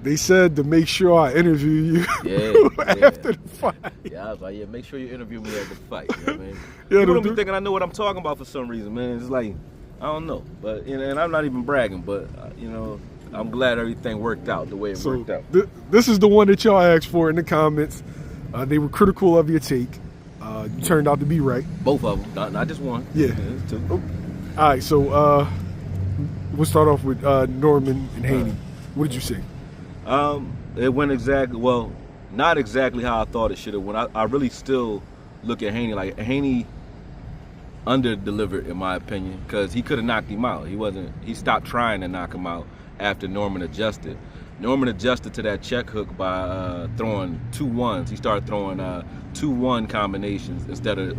They said to make sure I interview you after the fight. Yeah, I was like, make sure you interview me after the fight. You know what I mean? People don't be thinking I know what I'm talking about for some reason, man. It's like, I don't know. But, and I'm not even bragging, but, I'm glad everything worked out the way it worked out. This is the one that y'all asked for in the comments. They were critical of your take. You turned out to be right. Both of them, not just one. Yeah. Two. All right, so we'll start off with Norman and Haney. What did you say? It went not exactly how I thought it should have went. I really still look at Haney like Haney under-delivered, in my opinion, because he could have knocked him out. He stopped trying to knock him out after Norman adjusted. Norman adjusted to that check hook by throwing 2 1s. He started throwing 2-1 combinations instead of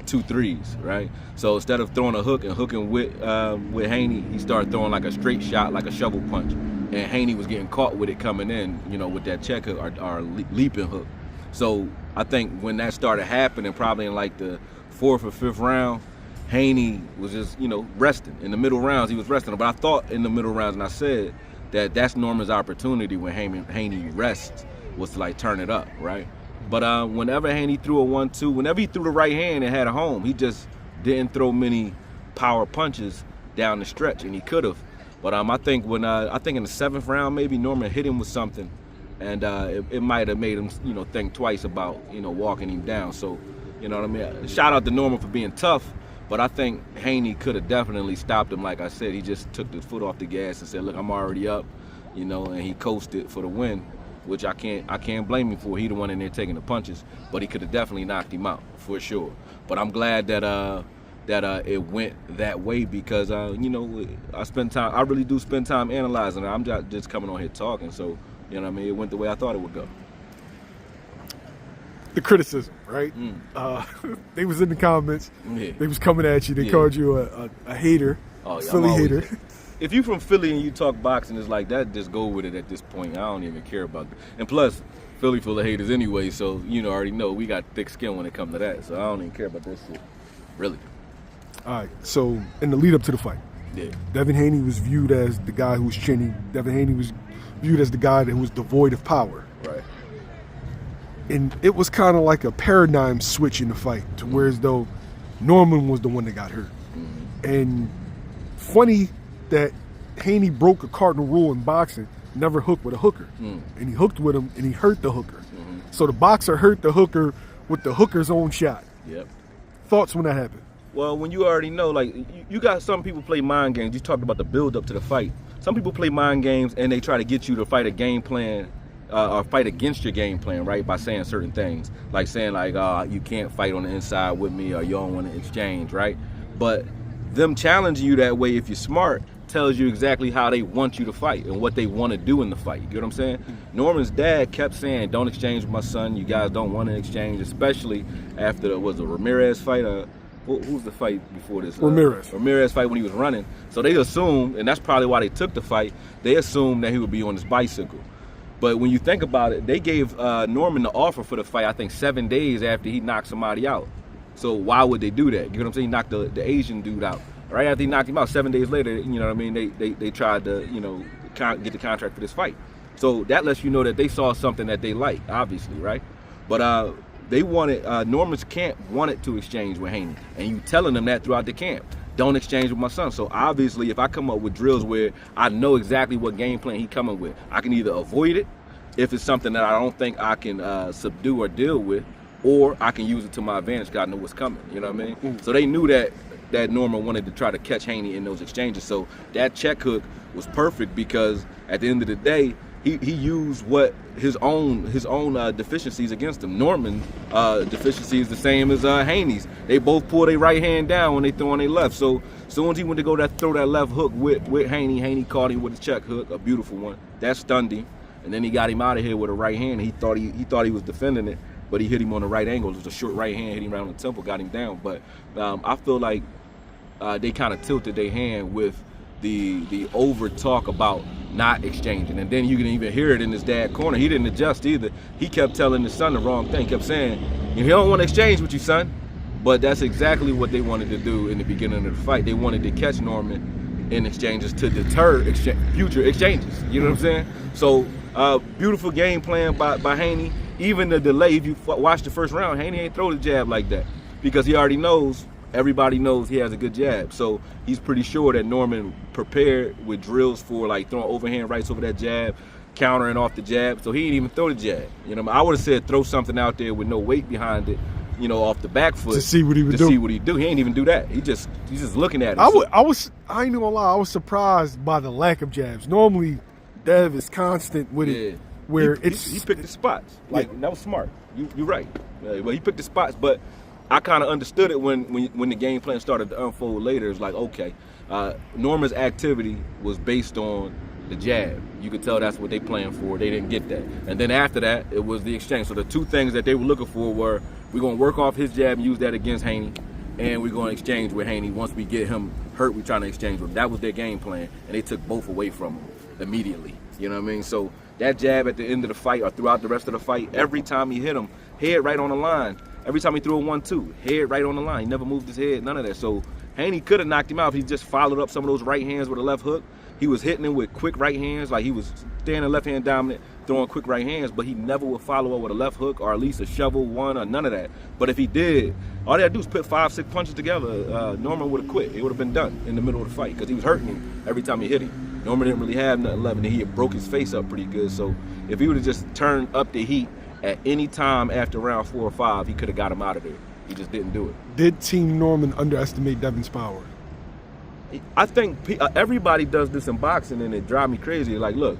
2 3s, right? So instead of throwing a hook and hooking with Haney, he started throwing like a straight shot, like a shovel punch. And Haney was getting caught with it coming in, with that check hook or leaping hook. So I think when that started happening, probably in like the 4th or 5th round, Haney was just, resting. In the middle rounds, he was resting. But I thought in the middle rounds, and I said that that's Norman's opportunity when Haney rests, was to like turn it up, right? But whenever Haney threw a 1-2, whenever he threw the right hand and had a home, he just didn't throw many power punches down the stretch, and he could have. But I think in the 7th round, maybe Norman hit him with something, and it might have made him, think twice about, walking him down. So, you know what I mean? Shout out to Norman for being tough, but I think Haney could have definitely stopped him. Like I said, he just took the foot off the gas and said, "Look, I'm already up," and he coasted for the win, which I can't blame him for. He the one in there taking the punches, but he could have definitely knocked him out for sure. But I'm glad that it went that way because I really do spend time analyzing it. I'm just coming on here talking, so it went the way I thought it would go. The criticism, right? They was in the comments. Yeah. They was coming at you. They called you a hater, Philly hater. If you from Philly and you talk boxing, it's like that. Just go with it at this point. I don't even care about it. And plus, Philly full of haters anyway, so already know we got thick skin when it comes to that. So I don't even care about that shit, really. All right. So in the lead up to the fight, Devin Haney was viewed as the guy who was chinny. Devin Haney was viewed as the guy that was devoid of power. Right. And it was kind of like a paradigm switch in the fight to where as though Norman was the one that got hurt. And funny that Haney broke a cardinal rule in boxing, never hooked with a hooker. And he hooked with him and he hurt the hooker. So the boxer hurt the hooker with the hooker's own shot. Yep. Thoughts when that happened? Well, when you already know, like, you got some people play mind games. You talked about the build up to the fight. Some people play mind games and they try to get you to fight a game plan or fight against your game plan, right, by saying certain things. Like saying, like, you can't fight on the inside with me or you don't want to exchange, right? But them challenging you that way, if you're smart, tells you exactly how they want you to fight and what they want to do in the fight. You get what I'm saying? Norman's dad kept saying, "Don't exchange with my son. You guys don't want to exchange," especially after the Ramirez fight. Who's the fight before this? Ramirez fight when he was running. So they assumed, and that's probably why they took the fight, they assumed that he would be on his bicycle. But when you think about it, they gave Norman the offer for the fight, I think 7 days after he knocked somebody out. So why would they do that? You know what I'm saying? He knocked the Asian dude out. Right after he knocked him out, 7 days later, you know what I mean, they tried to, get the contract for this fight. So that lets you know that they saw something that they liked, obviously, right? But they wanted, Norman's camp wanted to exchange with Haney. And you telling them that throughout the camp. Don't exchange with my son. So obviously, if I come up with drills where I know exactly what game plan he coming with, I can either avoid it if it's something that I don't think I can subdue or deal with, or I can use it to my advantage because I know what's coming. You know what I mean? So they knew that Norman wanted to try to catch Haney in those exchanges. So that check hook was perfect because at the end of the day, he used what his own deficiencies against him. Norman's deficiency is the same as Haney's. They both pull their right hand down when they throw on their left. So as soon as he went to go throw that left hook with Haney caught him with a check hook, a beautiful one. That stunned him, and then he got him out of here with a right hand. He thought he was defending it, but he hit him on the right angle. It was a short right hand, hit him right on the temple, got him down. But I feel like they kind of tilted their hand with the over talk about not exchanging. And then you can even hear it in his dad's corner. He didn't adjust either. He kept telling his son the wrong thing, kept saying, he don't want to exchange with you, son. But that's exactly what they wanted to do in the beginning of the fight. They wanted to catch Norman in exchanges to deter future exchanges. You know what I'm saying? So beautiful game plan by Haney. Even the delay, if you watch the first round, Haney ain't throw the jab like that because he already knows, everybody knows he has a good jab. So he's pretty sure that Norman prepared with drills for like throwing overhand rights over that jab, countering off the jab. So he didn't even throw the jab. You know, I would have said throw something out there with no weight behind it, you know, off the back foot to see what he would do. See what he do. He ain't even do that. He's just looking at it. I ain't gonna lie, I was surprised by the lack of jabs. Normally, Dev is constant with it. Where he picked the spots. Like that was smart. You're right. But he picked the spots. But I kind of understood it when the game plan started to unfold later. It's like, okay, Norman's activity was based on the jab. You could tell that's what they planned for. They didn't get that. And then after that, it was the exchange. So the two things that they were looking for were, we're going to work off his jab and use that against Haney, and we're going to exchange with Haney. Once we get him hurt, we're trying to exchange with him. That was their game plan, and they took both away from him immediately. You know what I mean? So that jab at the end of the fight or throughout the rest of the fight, every time he hit him, head right on the line. Every time he threw a 1-2, head right on the line. He never moved his head, none of that. So Haney could have knocked him out if he just followed up some of those right hands with a left hook. He was hitting him with quick right hands, like he was standing left hand dominant, throwing quick right hands, but he never would follow up with a left hook or at least a shovel one or none of that. But if he did, all they had to do was put 5-6 punches together. Norman would have quit. It would have been done in the middle of the fight because he was hurting him every time he hit him. Norman didn't really have nothing left, and he had broke his face up pretty good. So if he would have just turned up the heat at any time after round 4 or 5, he could have got him out of there. He just didn't do it. Did Team Norman underestimate Devin's power? I think everybody does this in boxing, and it drives me crazy. Like, look,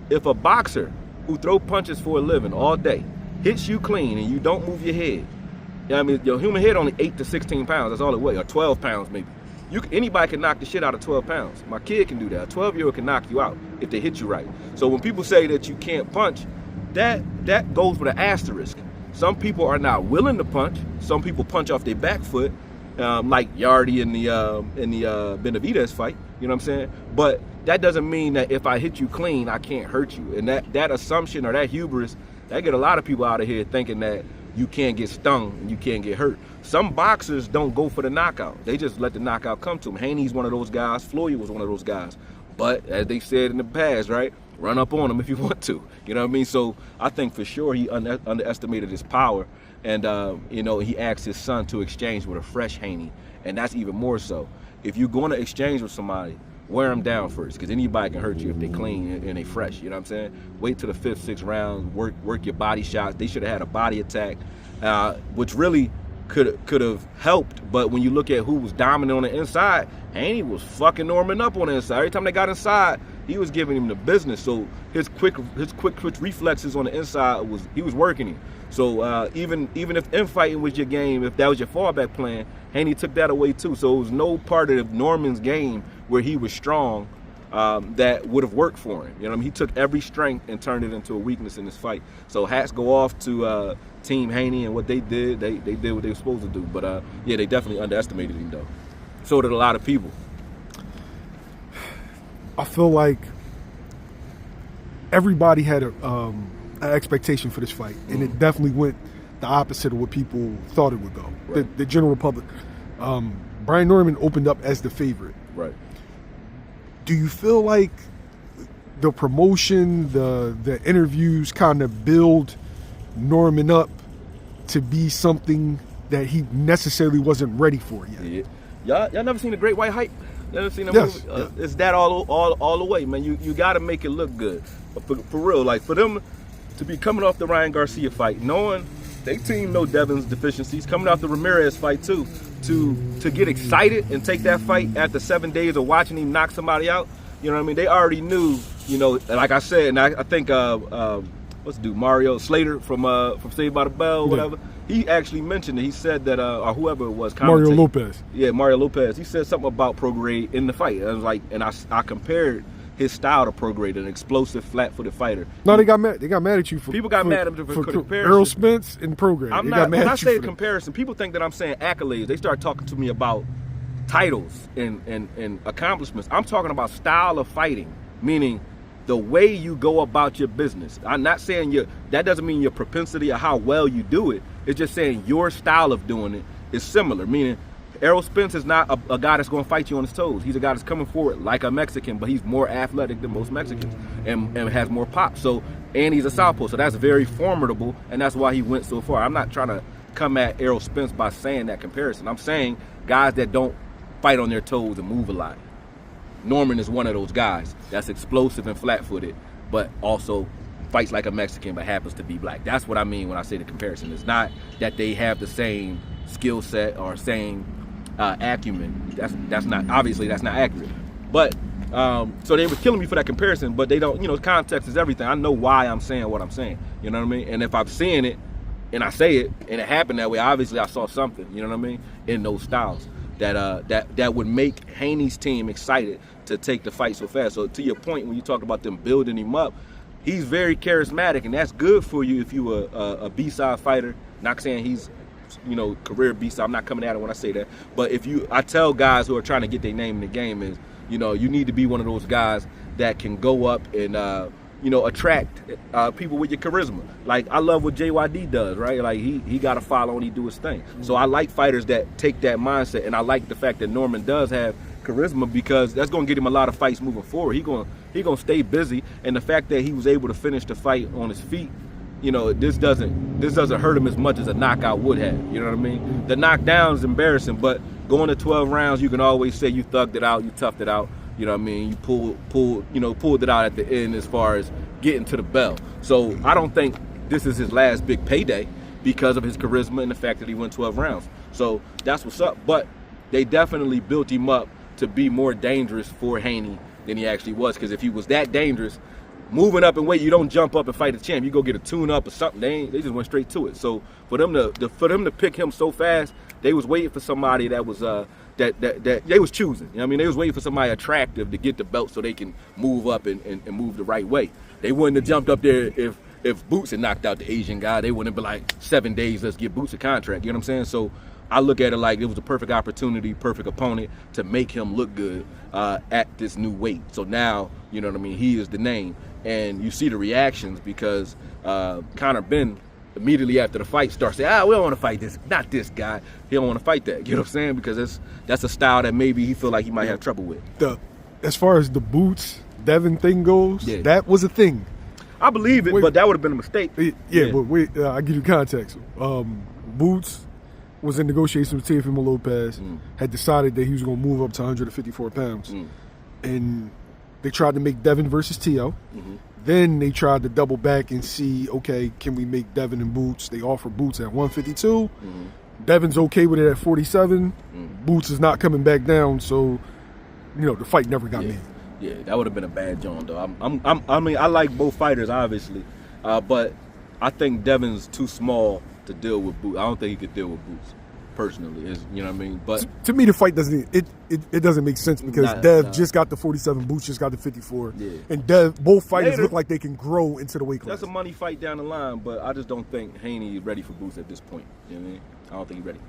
if a boxer who throw punches for a living all day hits you clean and you don't move your head, you know what I mean, your human head only 8 to 16 pounds. That's all it weighs, or 12 pounds maybe. Anybody can knock the shit out of 12 pounds. My kid can do that. A 12-year-old can knock you out if they hit you right. So when people say that you can't punch, that goes with an asterisk. Some people are not willing to punch. Some people punch off their back foot, like Yardy in the Benavidez fight. You know what I'm saying? But that doesn't mean that if I hit you clean, I can't hurt you. And that assumption or that hubris, that get a lot of people out of here thinking that you can't get stung and you can't get hurt. Some boxers don't go for the knockout. They just let the knockout come to them. Haney's one of those guys. Floyd was one of those guys. But as they said in the past, right? Run up on him if you want to. You know what I mean? So I think for sure he underestimated his power. And, you know, he asked his son to exchange with a fresh Haney. And that's even more so. If you're going to exchange with somebody, wear them down first, because anybody can hurt you if they clean and they fresh. You know what I'm saying? Wait till the 5th, 6th round, work your body shots. They should have had a body attack, which really could have helped. But when you look at who was dominant on the inside, Haney was fucking Norman up on the inside. Every time they got inside, he was giving him the business. So his quick twitch reflexes on the inside he was working him. So even if infighting was your game, if that was your fallback plan, Haney took that away too. So it was no part of Norman's game where he was strong that would have worked for him. You know what I mean? He took every strength and turned it into a weakness in this fight. So hats go off to Team Haney and what they did. They did what they were supposed to do. But yeah, they definitely underestimated him though. So did a lot of people. I feel like everybody had an expectation for this fight, and it definitely went the opposite of what people thought it would go. Right. The general public. Brian Norman opened up as the favorite. Right. Do you feel like the promotion, the interviews kind of build Norman up to be something that he necessarily wasn't ready for yet? Yeah. Y'all never seen The Great White Hype? Never seen that movie? It's that all the way, man. You got to make it look good. For real, like for them to be coming off the Ryan Garcia fight, knowing they team know Devin's deficiencies, coming off the Ramirez fight too, to get excited and take that fight after 7 days of watching him knock somebody out. You know what I mean? They already knew, you know, like I said, and I think what's the dude, Mario Slater from Saved by the Bell or whatever. He actually mentioned it. He said that, or whoever it was, Mario Lopez. Yeah, Mario Lopez. He said something about Prograde in the fight. I was like, and I compared his style to Prograde, an explosive, flat-footed fighter. No, they got mad. They got mad at you for people got mad at him for comparison. Errol Spence and Prograde. When I say comparison, people think that I'm saying accolades. They start talking to me about titles and accomplishments. I'm talking about style of fighting, meaning the way you go about your business. I'm not saying that doesn't mean your propensity or how well you do it. It's just saying your style of doing it is similar, meaning Errol Spence is not a guy that's going to fight you on his toes. He's a guy that's coming forward like a Mexican, but he's more athletic than most Mexicans and has more pop. So, and he's a southpaw, so that's very formidable, and that's why he went so far. I'm not trying to come at Errol Spence by saying that comparison. I'm saying guys that don't fight on their toes and move a lot. Norman is one of those guys that's explosive and flat-footed, but also fights like a Mexican but happens to be black. That's what I mean when I say the comparison. It's not that they have the same skill set or same acumen. That's not, obviously that's not accurate. But so they were killing me for that comparison, but they don't, context is everything. I know why I'm saying what I'm saying. You know what I mean? And if I'm seeing it and I say it and it happened that way, obviously I saw something, you know what I mean, in those styles that would make Haney's team excited to take the fight so fast. So to your point, when you talk about them building him up, he's very charismatic, and that's good for you if you a B-side fighter. Not saying he's, career B-side. I'm not coming at it when I say that. But I tell guys who are trying to get their name in the game is, you need to be one of those guys that can go up and, attract people with your charisma. Like, I love what JYD does, right? Like, he got to follow and he do his thing. So I like fighters that take that mindset, and I like the fact that Norman does have charisma, because that's going to get him a lot of fights moving forward. He going to stay busy, and the fact that he was able to finish the fight on his feet, this doesn't hurt him as much as a knockout would have. You know what I mean? The knockdown is embarrassing, but going to 12 rounds, you can always say you thugged it out, you toughed it out. You know what I mean? You pulled it out at the end as far as getting to the bell. So I don't think this is his last big payday because of his charisma and the fact that he went 12 rounds. So that's what's up. But they definitely built him up to be more dangerous for Haney than he actually was. Because if he was that dangerous, moving up and weight, you don't jump up and fight a champ. You go get a tune-up or something. They just went straight to it. So for them to pick him so fast, they was waiting for somebody that was that they was choosing. You know what I mean? They was waiting for somebody attractive to get the belt so they can move up and move the right way. They wouldn't have jumped up there if Boots had knocked out the Asian guy. They wouldn't have been like 7 days, let's get Boots a contract. You know what I'm saying? So I look at it like it was the perfect opportunity, perfect opponent to make him look good at this new weight. So now, you know what I mean, he is the name. And you see the reactions because Conor Ben, immediately after the fight, starts saying, we don't want to fight not this guy. He don't want to fight that. You know what I'm saying? Because that's a style that maybe he feel like he might have trouble with. As far as the Boots Devin thing goes, that was a thing. I believe it, but that would have been a mistake. But wait, I'll give you context. Boots was in negotiations with Teofimo Lopez, had decided that he was going to move up to 154 pounds. And they tried to make Devin versus Tio. Then they tried to double back and see, okay, can we make Devin and Boots? They offer Boots at 152. Devin's okay with it at 47. Boots is not coming back down, so the fight never got made. Yeah, that would have been a bad joint, though. I mean, I like both fighters, obviously, but I think Devin's too small to deal with Boots. I don't think he could deal with Boots personally. You know what I mean? But to me, the fight doesn't make sense because Dev just got the 47, Boots just got the 54, and both fighters look like they can grow into the weight class. That's a money fight down the line, but I just don't think Haney is ready for Boots at this point. You know what I mean? I don't think he's ready.